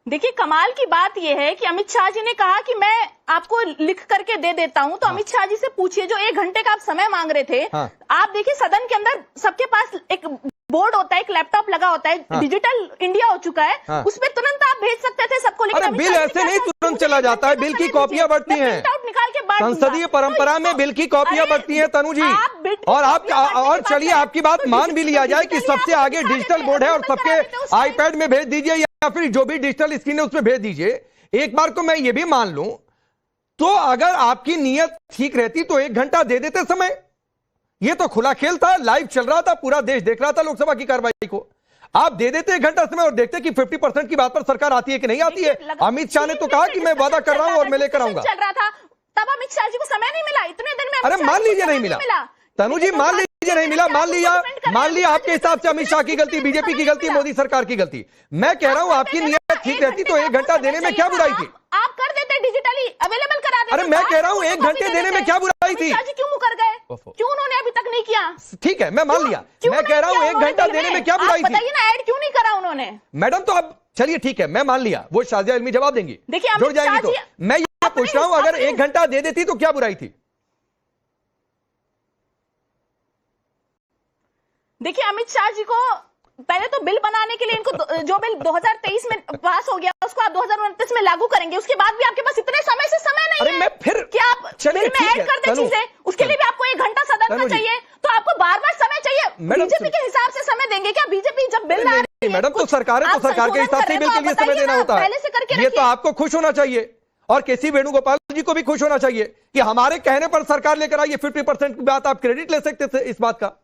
देखिए, कमाल की बात यह है कि अमित शाह जी ने कहा कि मैं आपको लिख करके दे देता हूं, तो अमित शाह जी से पूछिए, जो 1 घंटे का आप समय मांग रहे थे। आप देखिए, सदन के अंदर सबके पास एक बोर्ड होता है, एक लैपटॉप लगा होता है, डिजिटल इंडिया हो चुका है, उसमें तुरंत आप भेज सकते थे सबको। अरे बिल ऐसे नहीं तुरंत चला जाता है, बिल की कॉपियां बढ़ती हैं, निकाल के बाद संसदीय परंपरा में बिल की कॉपियां बढ़ती हैं तनु जी। और चलिए आपकी बात मान भी लिया जाए कि सबसे आगे डिजिटल बोर्ड है और सबके आईपैड में भेज दीजिए या फिर जो भी डिजिटल स्क्रीन है उसमें भेज दीजिए। एक बार को मैं ये भी मान लूं, तो अगर आपकी नीयत ठीक रहती तो 1 घंटा दे देते समय। ये तो खुला खेल था, लाइव चल रहा था, पूरा देश देख रहा था लोकसभा की कार्रवाई को। आप दे देते 1 घंटा समय और देखते कि 50% की बात पर सरकार आती है कि नहीं आती है। अमित शाह ने तो कहा कि मैं वादा कर रहा हूं और मैं लेकर आऊंगा। चल रहा था तब अमित शाह जी को समय नहीं मिला, इतने दिन में। अरे मान लीजिए नहीं मिला तनु जी, मान लीजिए नहीं मिला, मान लिया आपके हिसाब से अमित शाह की गलती, बीजेपी की गलती, मोदी सरकार की गलती। मैं कह रहा हूं आपकी नीयत ठीक रहती तो 1 घंटा देने में क्या बुराई थी? आप कर देते, डिजिटली अवेलेबल करा देते। अरे मैं कह रहा हूं 1 घंटे देने में क्या बुराई थी? क्यों मुकर गए? क्यों उन्होंने अभी तक नहीं किया? ठीक है, मैं मान लिया। मैं कह रहा हूं 1 घंटा देने में क्या बुराई थी? बताइए ना, ऐड क्यों नहीं करा उन्होंने? मैडम तो अब चलिए ठीक है, मैं मान लिया, वो शाजिया इल्मी जवाब देंगी, जुड़ जाएंगी। तो मैं ये पूछ रहा हूं, अगर 1 घंटा दे देती तो क्या बुराई थी? देखिए, अमित शाह जी को पहले तो बिल बनाने के लिए इनको जो बिल 2023 में पास हो गया उसको आप 2029 में लागू करेंगे, उसके बाद भी आपके पास इतने समय से समय नहीं है। अरे मैं फिर क्या आप बिल में ऐड कर दे चीजें, उसके लिए भी आपको 1 घंटा सदन का चाहिए, तो आपको बार-बार समय चाहिए। बीजेपी के हिसाब से समय देंगे क्या? बीजेपी जब बिल ला रही है मैडम, तो सरकार है तो सरकार के हिसाब से बिल के लिए समय देना होता है। ये तो आपको खुश होना चाहिए और केसी वेणुगोपाल जी को भी खुश होना चाहिए कि हमारे कहने पर सरकार लेकर आई। 50% की बात आप क्रेडिट ले सकते थे इस बात का।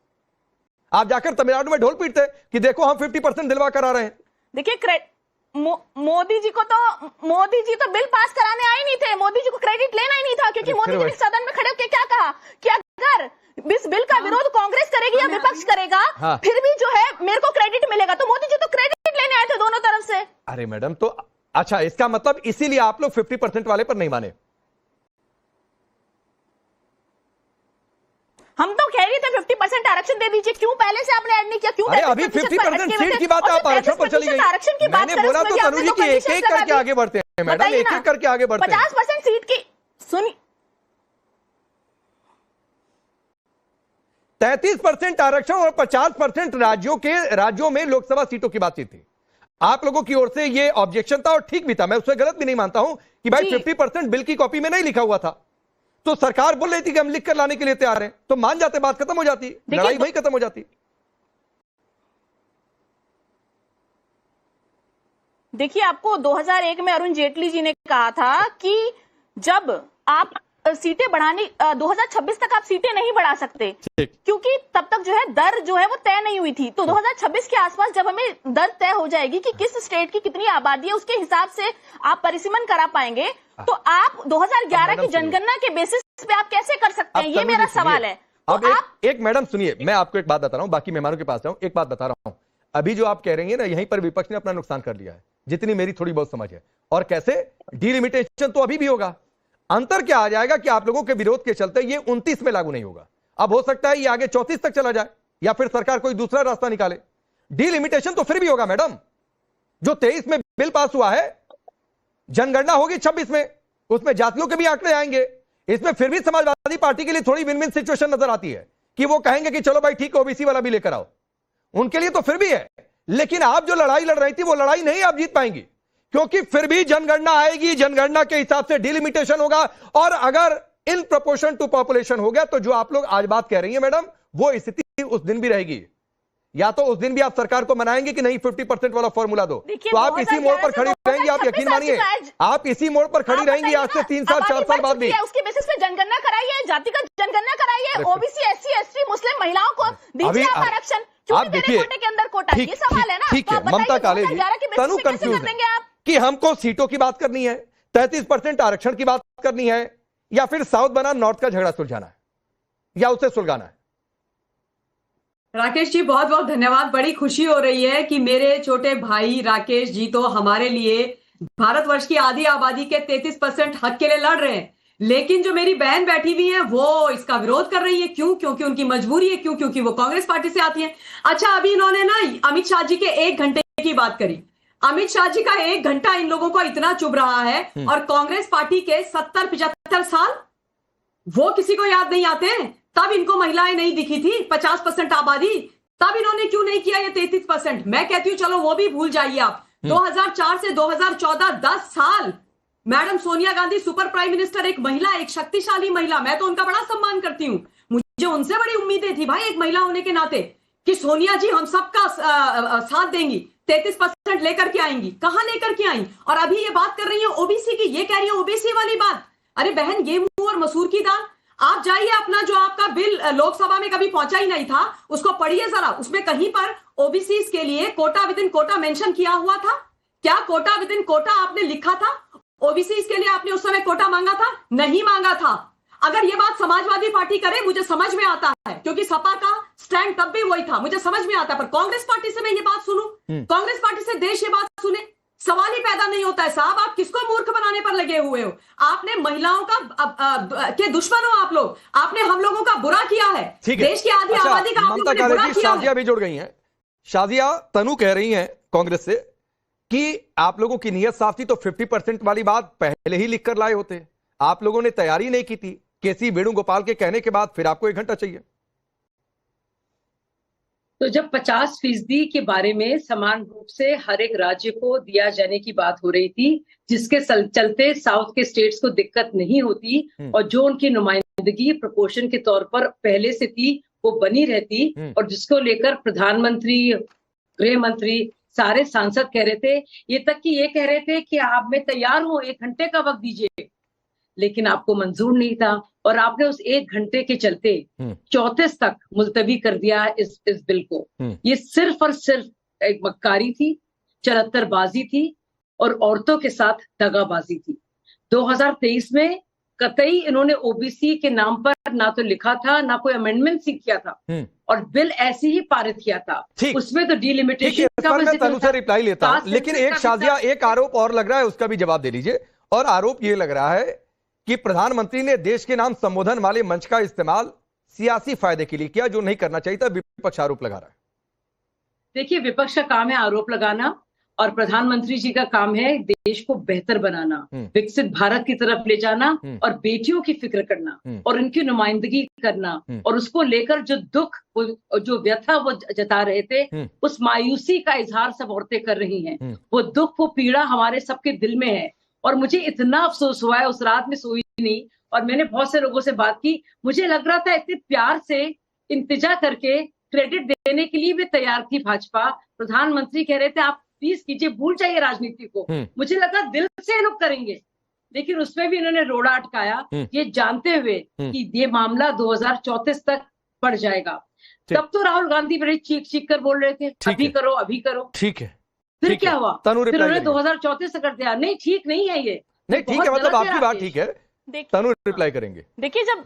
आप जाकर तमिलनाडु में ढोल पीटते कि देखो हम 50% दिलवा कर आ रहे हैं। देखिए, मोदी जी तो बिल पास कराने आए नहीं थे, मोदी जी को क्रेडिट लेना ही नहीं था, क्योंकि मोदी जी ने सदन में खड़े होकर क्या कहा कि अगर इस बिल का विरोध कांग्रेस करेगी या विपक्ष करेगा, फिर भी जो है मेरे को क्रेडिट मिलेगा। तो मोदी जी तो क्रेडिट लेने आए थे दोनों तरफ से। अरे मैडम, तो अच्छा, इसका मतलब इसीलिए आप लोग 50% वाले पर नहीं माने। हम तो कह रहे थे 50% आरक्षण दे दीजिए, क्यों पहले से आपने ऐड नहीं किया? क्यों? अरे अभी 50% सीट की बात आप आरक्षण पर चली गई। मैंने बोला तो तनु जी की एक-एक करके आगे बढ़ते हैं मैडम, एक-एक करके आगे बढ़ते हैं। 50% सीट की सुनी, 33% आरक्षण और 50% राज्यों में लोकसभा सीटों की बातचीत थी। आप लोगों की ओर से ये ऑब्जेक्शन था और ठीक भी था, मैं उससे गलत भी नहीं मानता हूं कि भाई 50% बिल की कॉपी में नहीं लिखा हुआ था, तो सरकार बोल रही थी कि हम लिख कर लाने के लिए तैयार हैं, तो मान जाते, बात खत्म हो जाती, लड़ाई वही खत्म हो जाती। देखिए, आपको 2001 में अरुण जेटली जी ने कहा था कि जब आप सीटें बढ़ाने 2026 तक आप सीटें नहीं बढ़ा सकते, क्योंकि तब तक जो है दर जो है वो तय नहीं हुई थी। तो 2026 के आसपास जब हमें दर तय हो जाएगी कि किस स्टेट की कितनी आबादी है, उसके हिसाब से आप परिसीमन करा पाएंगे। तो आप 2011 की जनगणना के बेसिस पे आप कैसे कर सकते हैं, ये मेरा सवाल है। अब एक मैडम सुनिए, मैं आपको एक बात बता रहा हूं, बाकी मेहमानों के पास जाऊं, एक बात बता रहा हूं। अभी जो आप कह रही है ना, यहीं पर विपक्ष ने अपना नुकसान कर लिया है, जितनी मेरी थोड़ी बहुत समझ है। और कैसे? डिलिमिटेशन तो अभी भी होगा। अंतर क्या आ जाएगा कि आप लोगों के विरोध के चलते ये 29 में लागू नहीं होगा। अब हो सकता है ये आगे 34 तक चला जाए या फिर सरकार कोई दूसरा रास्ता निकाले। डिलिमिटेशन तो फिर भी होगा मैडम। जो 23 में बिल पास हुआ है, जनगणना होगी 26 में, उसमें जातियों के भी आंकड़े आएंगे। इसमें फिर भी समाजवादी पार्टी के लिए थोड़ी विन विन सिचुएशन नजर आती है कि वो कहेंगे कि चलो भाई ठीक है, ओबीसी वाला भी लेकर आओ। उनके लिए तो फिर भी है, लेकिन आप जो लड़ाई लड़ रही थी वो लड़ाई नहीं आप जीत पाएंगी, क्योंकि फिर भी जनगणना आएगी, जनगणना के हिसाब से डिलिमिटेशन होगा। और अगर इन प्रोपोर्शन टू पॉपुलेशन हो गया तो जो आप लोग आज बात कह रही हैं मैडम, वो स्थिति उस दिन भी रहेगी। या तो उस दिन भी आप सरकार को मनाएंगे कि नहीं 50% वाला फॉर्मूला दो, तो आप इसी मोड़ पर खड़ी रहेंगी। आप यकीन मानिए, आप इसी मोड़ पर खड़ी रहेंगी आज से 3 साल 4 साल बाद भी। उसके बेसिस पे जनगणना कराइए, जातिगत जनगणना कराइए, ओबीसी एससी एसटी मुस्लिम महिलाओं को दीजिए आप आरक्षण। आप देखिए, कोटे के अंदर कोटा, ये सवाल है ना। ठीक है ममता काले जी, तनु कंफ्यूज है कि हमको सीटों की बात करनी है, 33% आरक्षण की बात करनी है, या फिर साउथ बनाम नॉर्थ का झगड़ा सुलझाना है, या उसे सुलझाना है। राकेश जी बहुत बहुत धन्यवाद। बड़ी खुशी हो रही है कि मेरे छोटे भाई राकेश जी तो हमारे लिए भारतवर्ष की आधी आबादी के 33% हक के लिए लड़ रहे हैं, लेकिन जो मेरी बहन बैठी हुई है वो इसका विरोध कर रही है। क्यों? क्योंकि उनकी मजबूरी है। क्यों? क्योंकि वो कांग्रेस पार्टी से आती है। अच्छा, अभी इन्होंने ना अमित शाह जी के 1 घंटे की बात करी। अमित शाह जी का 1 घंटा इन लोगों को इतना चुभ रहा है, और कांग्रेस पार्टी के 70-75 साल वो किसी को याद नहीं आते। तब इनको महिलाएं नहीं दिखी थी, 50% आबादी, तब इन्होंने क्यों नहीं किया ये 33%? मैं कहती हूं चलो वो भी भूल जाइए आप। 2004 से 2014 10 साल madam Sonia Gandhi super prime minister, एक महिला, एक शक्तिशाली महिला, मैं तो उनका बड़ा सम्मान करती हूं। मुझे उनसे बड़ी उम्मीदें थी भाई एक महिला होने के नाते, कि सोनिया जी हम सबका साथ देंगी, 33% लेकर के आएंगी। कहां लेकर के आई? और अभी ये बात कर रही है ओबीसी की, ये कह रही है ओबीसी वाली बात। अरे बहन, गेहूं और मसूर की दाल, आप जाइए अपना जो आपका बिल लोकसभा में कभी पहुंचा ही नहीं था उसको पढ़िए जरा, उसमें कहीं पर ओबीसी के लिए quota within quota mention किया हुआ था? क्या कोटा विद इन कोटा आपने लिखा था? ओबीसी के लिए आपने उस समय कोटा मांगा था? नहीं मांगा था। अगर ये बात समाजवादी पार्टी करे मुझे समझ में आता है, क्योंकि सपा का स्टैंड तब भी वही था, मुझे समझ में आता है। पर कांग्रेस पार्टी से मैं ये बात सुनूं, कांग्रेस पार्टी से देश ये बात सुने, सवाल ही पैदा नहीं होता है। साहब आप किसको मूर्ख बनाने पर लगे हुए हो? आपने महिलाओं का के दुश्मन हो आप लोग, आपने हम लोगों का बुरा किया है, देश की आधी आबादी का आप लोगों ने बुरा किया है। शाजिया भी जुड़ गई हैं। शाजिया, तनु कह रही हैं कांग्रेस से कि आप लोगों की नीयत साफ थी तो 50% वाली बात पहले ही लिखकर लाए होते, आप लोगों ने तैयारी नहीं की थी। केसी वेणुगोपाल के कहने के बाद फिर आपको 1 घंटा चाहिए। तो जब 50% के बारे में समान रूप से हर एक राज्य को दिया जाने की बात हो रही थी, जिसके चलते साउथ के स्टेट्स को दिक्कत नहीं होती, और जो उनकी नुमाइंदगी प्रोपोर्शन के तौर पर पहले से थी वो बनी रहती, और जिसको लेकर प्रधानमंत्री, गृह मंत्री, सारे सांसद कह रहे थे, ये तक कि ये कह रहे थे कि आप मैं तैयार हूं, 1 घंटे का वक्त दीजिए, लेकिन आपको मंजूर नहीं था, और आपने उस 1 घंटे के चलते 34 तक मुलतवी कर दिया इस बिल को। ये सिर्फ और सिर्फ एक मक्कारी थी, चरत्तरबाजी थी, और औरतों के साथ दगाबाजी थी। 2023 में कतई इन्होंने ओबीसी के नाम पर ना तो लिखा था, ना कोई अमेंडमेंट किया था, और बिल ऐसे ही पारित किया था। उसमें तो डिलिमिटेशन का मैं तनु से रिप्लाई लेता हूं, लेकिन एक शाजिया, एक आरोप और लग रहा है, उसका भी जवाब दे लीजिए। और आरोप ये लग रहा है कि प्रधानमंत्री ने देश के नाम संबोधन वाले मंच का इस्तेमाल सियासी फायदे के लिए किया, जो नहीं करना चाहिए था। विपक्ष आरोप लगा रहा है। देखिए, विपक्ष का काम है आरोप लगाना, और प्रधानमंत्री जी का काम है देश को बेहतर बनाना, विकसित भारत की तरफ ले जाना, और बेटियों की फिक्र करना, और उनकी नुमाइंदगी करना, और उसको लेकर जो दुख, जो व्यथा वो जता रहे थे, उस मायूसी का इजहार सब औरतें कर रही हैं। वो दुख, वो पीड़ा हमारे सबके दिल में है। और मुझे इतना अफसोस हुआ है, उस रात में सोई नहीं, और मैंने बहुत से लोगों से बात की, मुझे लग रहा था इतने प्यार से इंतजा करके क्रेडिट देने के लिए भी तैयार थी भाजपा। प्रधानमंत्री कह रहे थे आप प्लीज कीजिए, भूल जाइए राजनीति को। मुझे लगा दिल से लोग करेंगे, लेकिन उसमें भी इन्होंने रोड़ा अटकाया, ये जानते हुए कि ये मामला 2034 तक बढ़ जाएगा। तब तो राहुल गांधी बड़े चीख चीख कर बोल रहे थे अभी करो, अभी करो। ठीक है, फिर क्या हुआ? फिर उन्होंने 2034 से कर दिया। नहीं, ठीक नहीं है ये। नहीं ठीक है, मतलब आपकी बात ठीक है। तनु रिप्लाई करेंगे। देखिए जब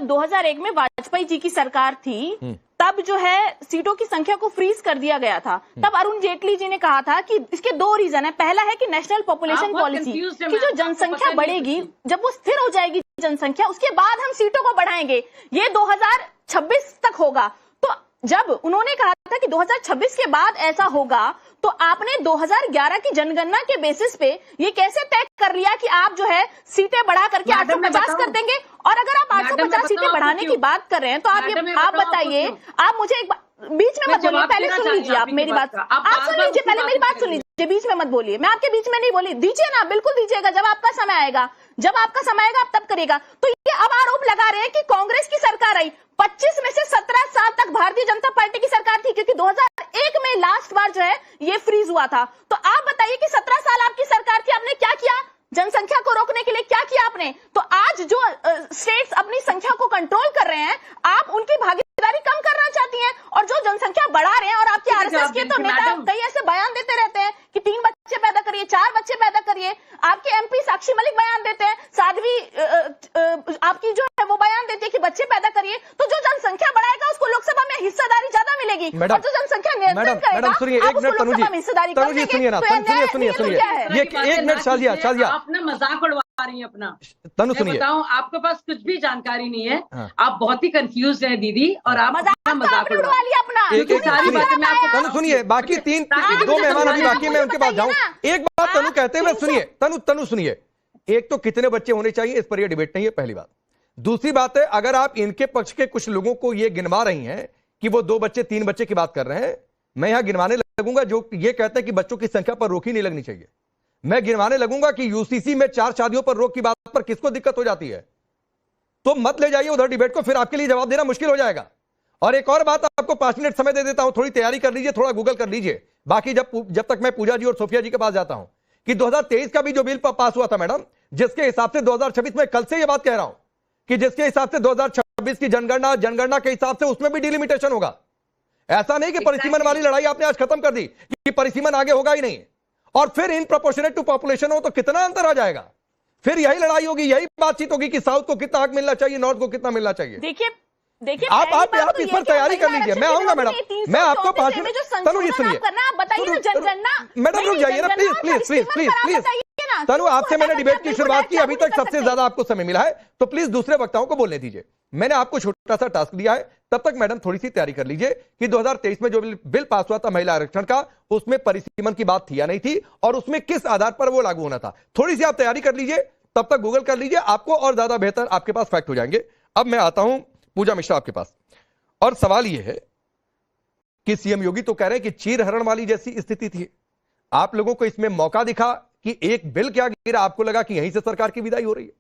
2001 में वाजपेयी जी की सरकार थी, तब जो है सीटों की संख्या को फ्रीज कर दिया गया था। तब अरुण जेटली जी ने कहा था कि इसके 2 रीजन है। पहला है कि नेशनल पॉपुलेशन पॉलिसी, कि जो जनसंख्या बढ़ेगी, जब वो स्थिर हो जाएगी जनसंख्या, उसके बाद हम सीटों को बढ़ाएंगे, ये 2026 तक होगा। तो जब उन्होंने कहा था कि 2026 के बाद ऐसा होगा, तो आपने 2011 की जनगणना के बेसिस पे ये कैसे तय कर लिया कि आप जो है सीटें बढ़ा करके 850 कर देंगे? और अगर आप 850 सीटें बढ़ाने की बात कर रहे हैं, तो आप बताइए, आप मुझे एक बीच में मत बोलिए, पहले सुन लीजिए आप मेरी बात। आप सुन लीजिए, पहले मेरी बात सुन लीजिए, बीच में मत बोलिए। मैं आपके बीच में नहीं बोली, दीजिए ना, बिल्कुल दीजिएगा, जब आपका समय आएगा, जब आपका समय आएगा आप तब करेगा। तो ये अब आरोप लगा रहे हैं कि कांग्रेस की सरकार आई, 25 में से 17 साल तक भारतीय जनता पार्टी की सरकार थी, क्योंकि 2001 में लास्ट बार जो है ये फ्रीज हुआ था। तो आप बताइए कि 17 साल आपकी सरकार थी, आपने क्या किया? जनसंख्या को रोकने के लिए क्या किया आपने? तो आज जो स्टेट्स अपनी संख्या को कंट्रोल कर रहे हैं, आप उनकी भागीदारी कम करना चाहती हैं, और जो जनसंख्या बढ़ा रहे हैं, और आपके आरएसएस के तो नेता कई ऐसे बयान देते रहते हैं कि 3 बच्चे पैदा करिए, 4 बच्चे पैदा करिए। आपके एमपी साक्षी मलिक बयान देते हैं, साध्वी आपकी जो है वो बयान देती है कि बच्चे पैदा करिए। तो जो जनसंख्या बढ़ाएगा उसको लोकसभा में हिस्सेदारी ज्यादा मिलेगी, और जो जनसंख्या नियंत्रण करेगा आप उसको लोकसभा में हिस्सेदारी कम देंगे। सुनिए, ये 1 मिनट शाजिया, आप ना मजाक उड़वा रही हैं अपना। तनु सुनिए, बताऊं, आपके पास कुछ भी जानकारी नहीं है, आप बहुत ही कंफ्यूज हैं दीदी, और आप मजाक उड़वा लिया। अपना। एक सारी बातें मैं आपको तनु सुनिए, बाकी तीन दो मेहमान अभी बाकी, मैं उनके पास जाऊं। एक बात तनु कहते हुए सुनिए, तनु सुनिए, एक तो कितने बच्चे होने चाहिए इस पर यह डिबेट नहीं है, पहली बात। दूसरी बात है, अगर आप इनके पक्ष के कुछ लोगों को यह गिनवा रही हैं कि वो 2 बच्चे 3 बच्चे की बात कर रहे हैं, मैं यहां गिनवाने लगूंगा जो ये कहते हैं कि बच्चों की संख्या पर रोक ही नहीं लगनी चाहिए। मैं गिनवाने लगूंगा कि यूसीसी में 4 शादियों पर रोक की बात पर किसको दिक्कत हो जाती है। तो मत ले जाइए उधर डिबेट को, फिर आपके लिए जवाब देना मुश्किल हो जाएगा। और एक और बात, आपको 5 मिनट समय दे देता हूं, थोड़ी तैयारी कर लीजिए, थोड़ा गूगल कर लीजिए। बाकी जब तक मैं पूजा जी और सोफिया जी के पास जाता हूं कि 2023 का भी जो बिल पास हुआ था मैडम, जिसके हिसाब से 2026 में, कल से यह बात कह रहा हूं कि जिसके हिसाब से 2026 की जनगणना के हिसाब से उसमें भी डिलिमिटेशन होगा। ऐसा नहीं कि परिसीमन वाली लड़ाई आपने आज खत्म कर दी कि परिसीमन आगे होगा ही नहीं, और फिर इन प्रोपोर्शनेट टू पॉपुलेशन हो तो कितना अंतर आ जाएगा। फिर यही लड़ाई होगी, यही बातचीत होगी कि साउथ को कितना हक मिलना चाहिए, नॉर्थ को कितना मिलना चाहिए। देखिए आप इस पर तैयारी कर लीजिए, मैं आऊंगा मैडम, मैं आपको 5 मिनट। तनु जी सुनिए, मैडम रुक जाइए ना प्लीज। तनु, आपसे मैंने डिबेट की शुरुआत की, अभी तक सबसे ज्यादा आपको समय मिला है, तो प्लीज दूसरे वक्ताओं को बोलने दीजिए। मैंने आपको छोटा सा टास्क दिया है, तब तक मैडम थोड़ी सी तैयारी कर लीजिए कि 2023 में जो बिल पास हुआ था महिला आरक्षण का, उसमें परिसीमन की बात थी या नहीं थी, और उसमें किस आधार पर वो लागू होना था। थोड़ी सी आप तैयारी कर लीजिए, तब तक गूगल कर लीजिए, आपको और ज्यादा बेहतर आपके पास फैक्ट हो जाएंगे। अब मैं आता हूं पूजा मिश्रा आपके पास, और सवाल यह है कि सीएम योगी तो कह रहे हैं कि चीर हरण वाली जैसी स्थिति थी। आप लोगों को इसमें मौका दिखा कि एक बिल क्या गिरा, आपको लगा कि यहीं से सरकार की विदाई हो रही है?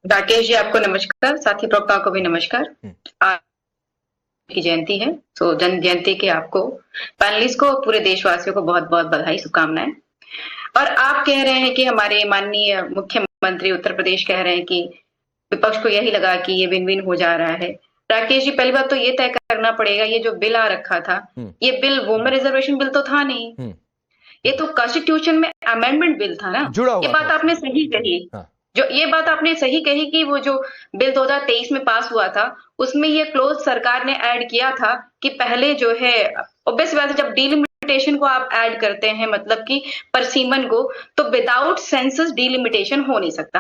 राकेश जी, आपको नमस्कार, साथी प्रवक्ताओं को भी नमस्कार। आज की जयंती है, तो जन्म जयंती के आपको, पैनलिस्ट को, पूरे देशवासियों को बहुत बहुत बधाई, शुभकामनाएं। और आप कह रहे हैं कि हमारे माननीय मुख्यमंत्री उत्तर प्रदेश कह रहे हैं कि विपक्ष को यही लगा कि ये विन विन हो जा रहा है। राकेश जी, पहली बात तो ये तय करना पड़ेगा, ये जो बिल आ रखा था, ये बिल वुमेन रिजर्वेशन बिल तो था नहीं, ये तो कॉन्स्टिट्यूशन में अमेंडमेंट बिल था ना। ये बात आपने सही कही, जो ये बात आपने सही कही कि वो जो बिल 2023 में पास हुआ था, उसमें ये क्लोज सरकार ने ऐड किया था कि पहले जो है, ऑब्वियस बात है, जब डिलिमिटेशन को आप ऐड करते हैं, मतलब कि परसीमन को, तो विदाउट सेंसस डिलिमिटेशन हो नहीं सकता।